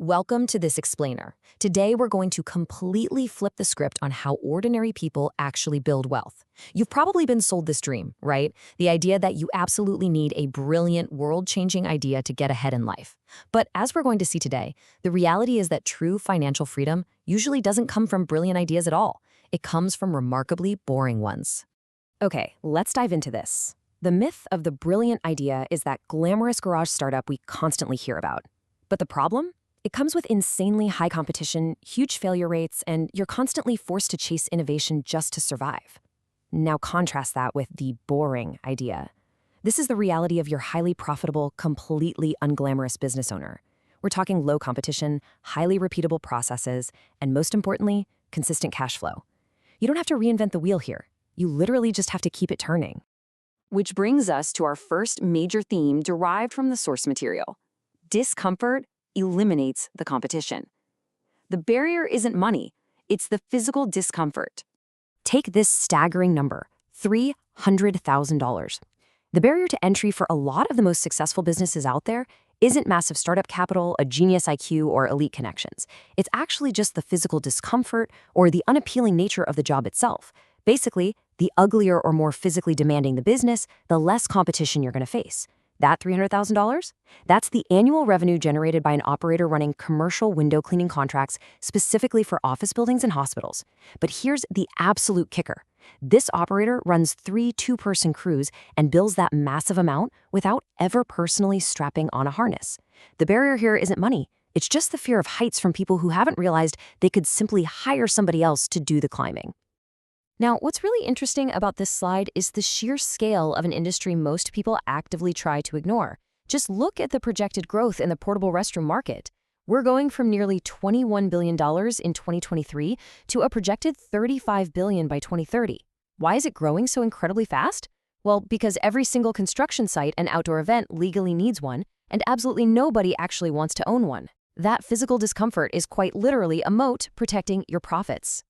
Welcome to this explainer. Today, we're going to completely flip the script on how ordinary people actually build wealth. You've probably been sold this dream, right? The idea that you absolutely need a brilliant, world-changing idea to get ahead in life. But as we're going to see today, the reality is that true financial freedom usually doesn't come from brilliant ideas at all. It comes from remarkably boring ones. Okay, let's dive into this. The myth of the brilliant idea is that glamorous garage startup we constantly hear about. But the problem? It comes with insanely high competition, huge failure rates, and you're constantly forced to chase innovation just to survive. Now contrast that with the boring idea. This is the reality of your highly profitable, completely unglamorous business owner. We're talking low competition, highly repeatable processes, and most importantly, consistent cash flow. You don't have to reinvent the wheel here. You literally just have to keep it turning. Which brings us to our first major theme derived from the source material. Discomfort eliminates the competition. The barrier isn't money, it's the physical discomfort. Take this staggering number, $300,000. The barrier to entry for a lot of the most successful businesses out there isn't massive startup capital, a genius IQ, or elite connections. It's actually just the physical discomfort or the unappealing nature of the job itself. Basically, the uglier or more physically demanding the business, the less competition you're going to face. That $300,000? That's the annual revenue generated by an operator running commercial window cleaning contracts specifically for office buildings and hospitals. But here's the absolute kicker. This operator runs 3 two-person crews and bills that massive amount without ever personally strapping on a harness. The barrier here isn't money. It's just the fear of heights from people who haven't realized they could simply hire somebody else to do the climbing. Now, what's really interesting about this slide is the sheer scale of an industry most people actively try to ignore. Just look at the projected growth in the portable restroom market. We're going from nearly $21 billion in 2023 to a projected $35 billion by 2030. Why is it growing so incredibly fast? Well, because every single construction site and outdoor event legally needs one, and absolutely nobody actually wants to own one. That physical discomfort is quite literally a moat protecting your profits.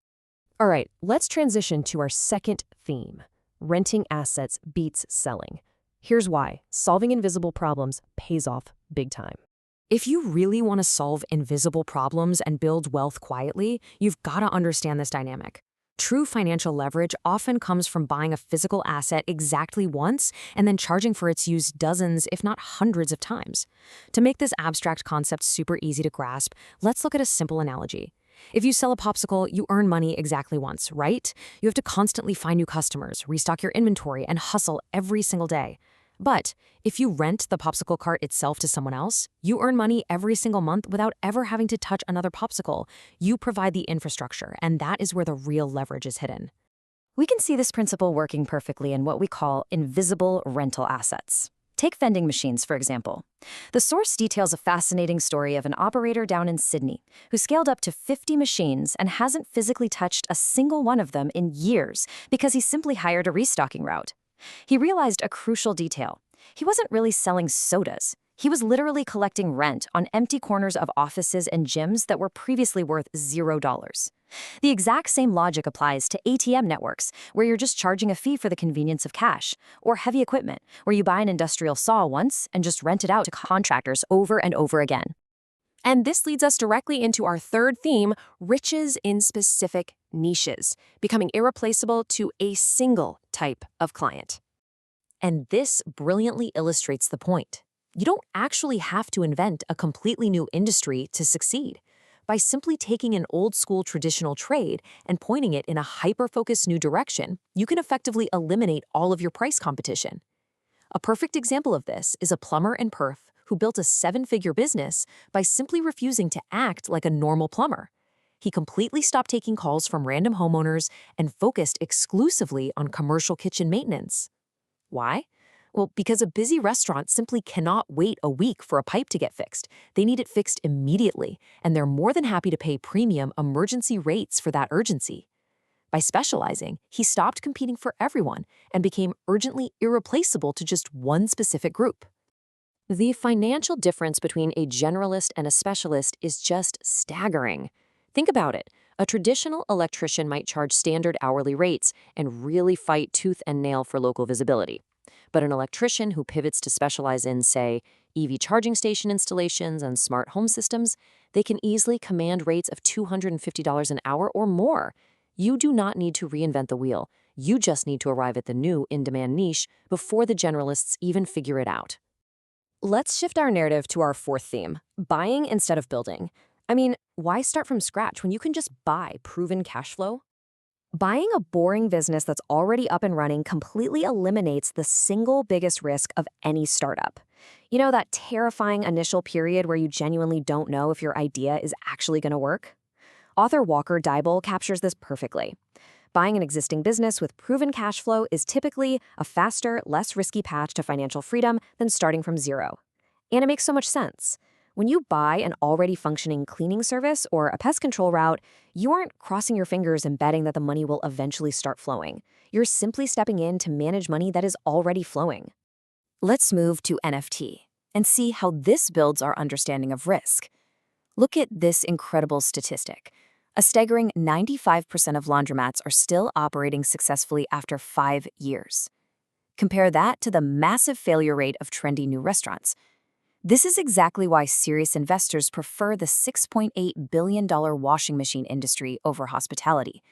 All right, let's transition to our second theme. Renting assets beats selling. Here's why. Solving invisible problems pays off big time. If you really want to solve invisible problems and build wealth quietly, you've got to understand this dynamic. True financial leverage often comes from buying a physical asset exactly once and then charging for its use dozens, if not hundreds of times. To make this abstract concept super easy to grasp, let's look at a simple analogy. If you sell a popsicle, you earn money exactly once, right? You have to constantly find new customers, restock your inventory, and hustle every single day. But if you rent the popsicle cart itself to someone else, you earn money every single month without ever having to touch another popsicle. You provide the infrastructure, and that is where the real leverage is hidden. We can see this principle working perfectly in what we call invisible rental assets. Take vending machines, for example. The source details a fascinating story of an operator down in Sydney who scaled up to 50 machines and hasn't physically touched a single one of them in years because he simply hired a restocking route. He realized a crucial detail. He wasn't really selling sodas. He was literally collecting rent on empty corners of offices and gyms that were previously worth $0. The exact same logic applies to ATM networks, where you're just charging a fee for the convenience of cash, or heavy equipment, where you buy an industrial saw once and just rent it out to contractors over and over again. And this leads us directly into our third theme, riches in specific niches, becoming irreplaceable to a single type of client. And this brilliantly illustrates the point. You don't actually have to invent a completely new industry to succeed. By simply taking an old-school traditional trade and pointing it in a hyper-focused new direction, you can effectively eliminate all of your price competition. A perfect example of this is a plumber in Perth who built a 7-figure business by simply refusing to act like a normal plumber. He completely stopped taking calls from random homeowners and focused exclusively on commercial kitchen maintenance. Why? Well, because a busy restaurant simply cannot wait a week for a pipe to get fixed. They need it fixed immediately, and they're more than happy to pay premium emergency rates for that urgency. By specializing, he stopped competing for everyone and became urgently irreplaceable to just one specific group. The financial difference between a generalist and a specialist is just staggering. Think about it. A traditional electrician might charge standard hourly rates and really fight tooth and nail for local visibility. But an electrician who pivots to specialize in, say, EV charging station installations and smart home systems, they can easily command rates of $250 an hour or more. You do not need to reinvent the wheel. You just need to arrive at the new in-demand niche before the generalists even figure it out. Let's shift our narrative to our fourth theme, buying instead of building. I mean, why start from scratch when you can just buy proven cash flow? Buying a boring business that's already up and running completely eliminates the single biggest risk of any startup. You know, that terrifying initial period where you genuinely don't know if your idea is actually going to work? Author Walker Deibel captures this perfectly. Buying an existing business with proven cash flow is typically a faster, less risky path to financial freedom than starting from zero. And it makes so much sense. When you buy an already functioning cleaning service or a pest control route, you aren't crossing your fingers and betting that the money will eventually start flowing. You're simply stepping in to manage money that is already flowing. Let's move to NFT and see how this builds our understanding of risk. Look at this incredible statistic. A staggering 95% of laundromats are still operating successfully after 5 years. Compare that to the massive failure rate of trendy new restaurants. This is exactly why serious investors prefer the $6.8 billion washing machine industry over hospitality.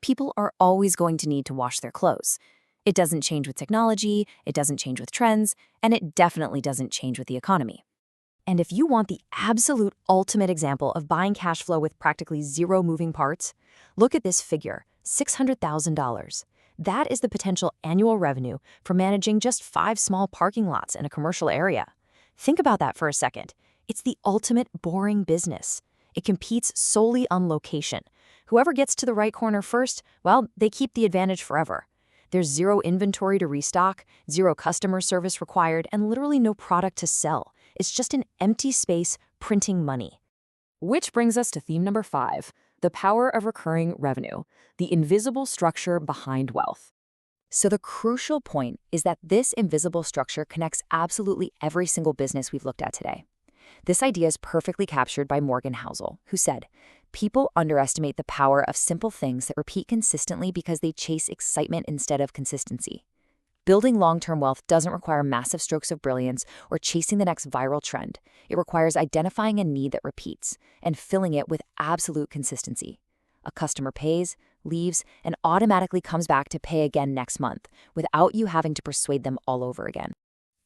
People are always going to need to wash their clothes. It doesn't change with technology, it doesn't change with trends, and it definitely doesn't change with the economy. And if you want the absolute ultimate example of buying cash flow with practically zero moving parts, look at this figure, $600,000. That is the potential annual revenue for managing just 5 small parking lots in a commercial area. Think about that for a second. It's the ultimate boring business. It competes solely on location. Whoever gets to the right corner first, well, they keep the advantage forever. There's zero inventory to restock, zero customer service required, and literally no product to sell. It's just an empty space printing money. Which brings us to theme number 5, the power of recurring revenue, the invisible structure behind wealth. So the crucial point is that this invisible structure connects absolutely every single business we've looked at today. This idea is perfectly captured by Morgan Housel, who said, "People underestimate the power of simple things that repeat consistently because they chase excitement instead of consistency." Building long-term wealth doesn't require massive strokes of brilliance or chasing the next viral trend. It requires identifying a need that repeats and filling it with absolute consistency. A customer pays, leaves, and automatically comes back to pay again next month without you having to persuade them all over again.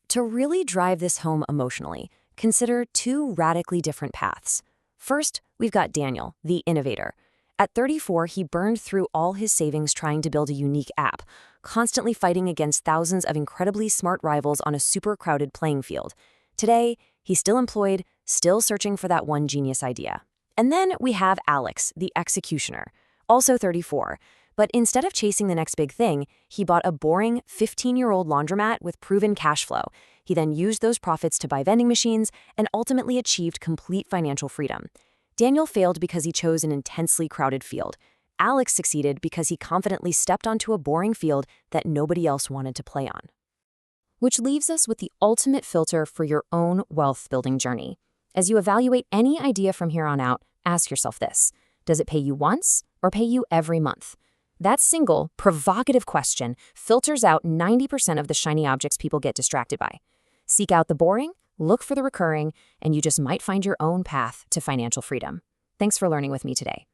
To really drive this home emotionally, consider 2 radically different paths. First, we've got Daniel, the innovator. At 34, he burned through all his savings trying to build a unique app, constantly fighting against thousands of incredibly smart rivals on a super crowded playing field. Today, he's still employed, still searching for that one genius idea. And then we have Alex, the executioner, also 34. But instead of chasing the next big thing, he bought a boring 15-year-old laundromat with proven cash flow. He then used those profits to buy vending machines and ultimately achieved complete financial freedom. Daniel failed because he chose an intensely crowded field. Alex succeeded because he confidently stepped onto a boring field that nobody else wanted to play on. Which leaves us with the ultimate filter for your own wealth-building journey. As you evaluate any idea from here on out, ask yourself this: does it pay you once or pay you every month? That single, provocative question filters out 90% of the shiny objects people get distracted by. Seek out the boring, look for the recurring, and you just might find your own path to financial freedom. Thanks for learning with me today.